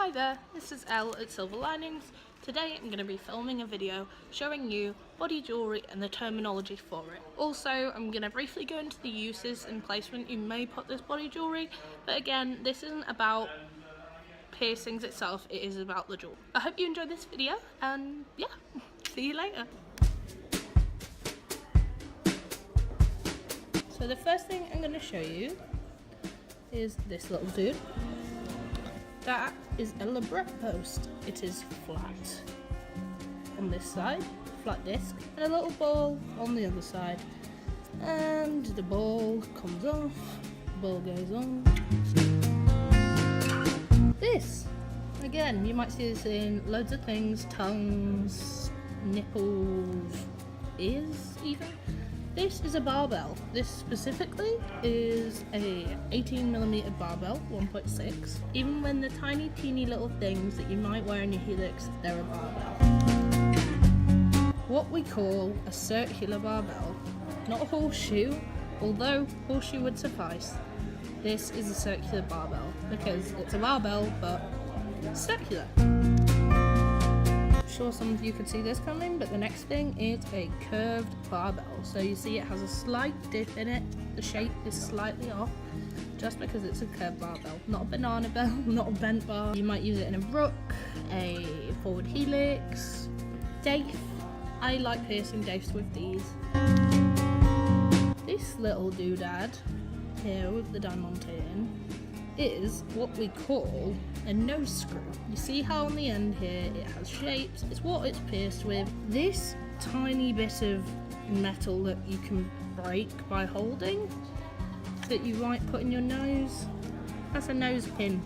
Hi there, this is Elle at Silver Linings. Today I'm going to be filming a video showing you body jewellery and the terminology for it. Also, I'm going to briefly go into the uses and placement you may put this body jewellery, but again, this isn't about piercings itself, it is about the jewellery. I hope you enjoyed this video, and yeah, see you later. So the first thing I'm going to show you is this little dude. That is a labret post. It is flat on this side, flat disc, and a little ball on the other side. And the ball comes off, the ball goes on. This, again, you might see this in loads of things, tongues, nipples, ears even. This is a barbell. This specifically is a 18mm barbell, 1.6. Even when the tiny teeny little things that you might wear in your helix, they're a barbell. What we call a circular barbell, not a horseshoe, although horseshoe would suffice. This is a circular barbell because it's a barbell but circular. Sure, some of you could see this coming, but the next thing is a curved barbell. So you see it has a slight dip in it. The shape is slightly off just because it's a curved barbell, not a banana bell, not a bent bar. You might use it in a rook, a forward helix, daith. I like piercing daiths with these. This little doodad here with the diamond in is what we call a nose screw. You see how on the end here it has shapes, it's what it's pierced with. This tiny bit of metal that you can break by holding, that you might put in your nose, that's a nose pin.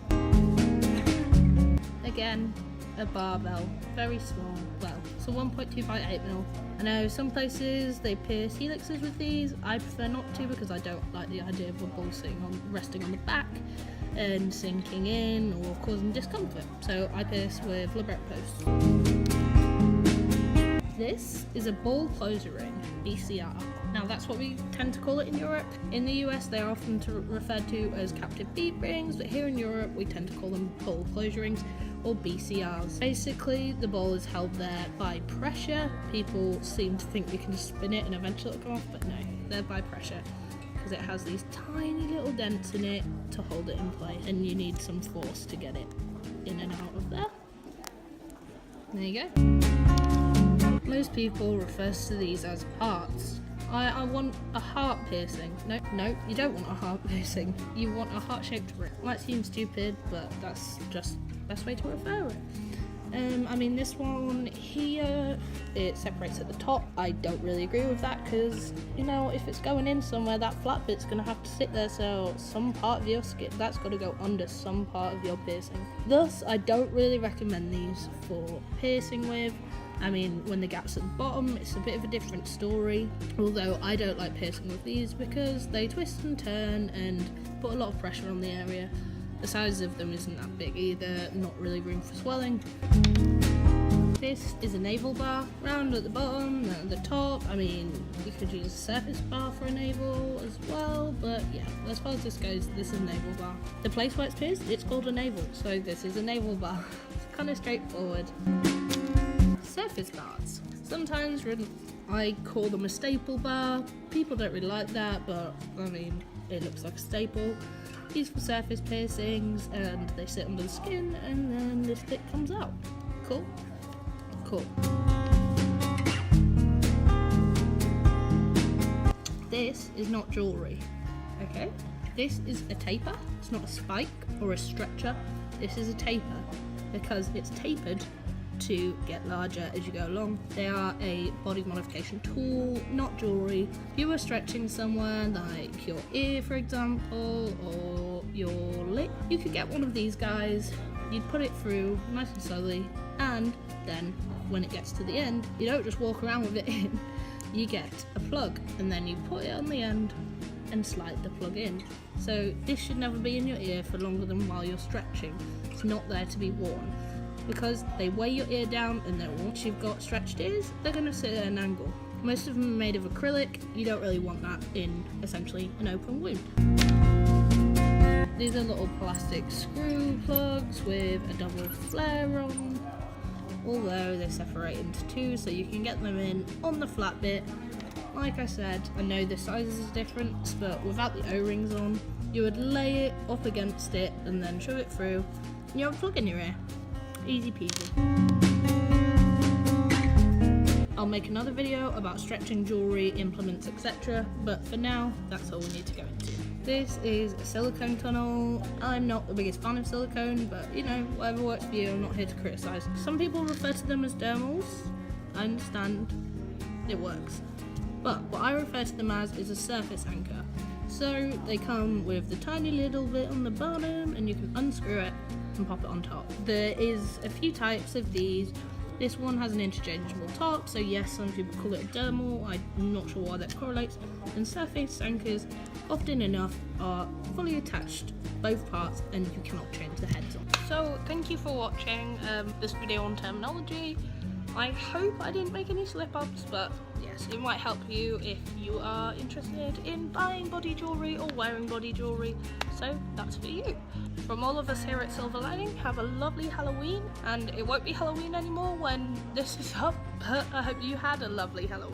Again, a barbell, very small, well, it's a 1.2 by 8mm. I know some places they pierce helixes with these. I prefer not to because I don't like the idea of a ball resting on the back and sinking in or causing discomfort, so I pierce with labret posts. This is a ball closure ring, BCR. Now that's what we tend to call it in Europe. In the US they are often referred to as captive bead rings, but here in Europe we tend to call them ball closure rings or BCRs. Basically the ball is held there by pressure. People seem to think you can just spin it and eventually it'll come off, but no, they're by pressure. Because it has these tiny little dents in it to hold it in place, and you need some force to get it in and out of there. There you go. Most people refer to these as hearts. I want a heart piercing. No, you don't want a heart piercing. You want a heart-shaped ring. Might seem stupid, but that's just the best way to refer it. I mean, this one here, it separates at the top. I don't really agree with that because, you know, if it's going in somewhere, that flat bit's going to have to sit there, so some part of your skin, that's got to go under some part of your piercing. Thus, I don't really recommend these for piercing with. I mean, when the gap's at the bottom, it's a bit of a different story. Although I don't like piercing with these because they twist and turn and put a lot of pressure on the area. The size of them isn't that big either, not really room for swelling. This is a navel bar, round at the bottom, at the top. I mean, you could use a surface bar for a navel as well, but yeah, as far as this goes, this is a navel bar. The place where it's pierced, it's called a navel, so this is a navel bar. It's kind of straightforward. Surface bars. Sometimes I call them a staple bar. People don't really like that, but I mean, it looks like a staple. These for surface piercings, and they sit under the skin, and then this bit comes out. Cool? Cool. This is not jewellery, okay? This is a taper. It's not a spike or a stretcher. This is a taper because it's tapered to get larger as you go along. They are a body modification tool, not jewellery. If you were stretching somewhere like your ear, for example, or your lip, you could get one of these guys. You'd put it through nice and slowly, and then when it gets to the end, you don't just walk around with it in. You get a plug, and then you put it on the end and slide the plug in. So this should never be in your ear for longer than while you're stretching. It's not there to be worn, because they weigh your ear down, and then once you've got stretched ears, they're going to sit at an angle. Most of them are made of acrylic. You don't really want that in essentially an open wound. These are little plastic screw plugs with a double flare on, although they separate into two so you can get them in on the flat bit. Like I said, I know the sizes is different, but without the O-rings on, you would lay it up against it and then shove it through, and you have a plug in your ear. Easy peasy. I'll make another video about stretching jewellery, implements, etc. But for now, that's all we need to go into. This is a silicone tunnel. I'm not the biggest fan of silicone, but you know, whatever works for you, I'm not here to criticise. Some people refer to them as dermals. I understand, it works. But what I refer to them as is a surface anchor. So they come with the tiny little bit on the bottom and you can unscrew it and pop it on top. There is a few types of these. This one has an interchangeable top, so yes, some people call it a dermal. I'm not sure why that correlates. And surface anchors, often enough, are fully attached, both parts, and you cannot change the heads on. So thank you for watching this video on terminology. I hope I didn't make any slip-ups, but yes, it might help you if you are interested in buying body jewellery or wearing body jewellery, so that's for you. From all of us here at Silver Lining, have a lovely Halloween, and it won't be Halloween anymore when this is up, but I hope you had a lovely Halloween.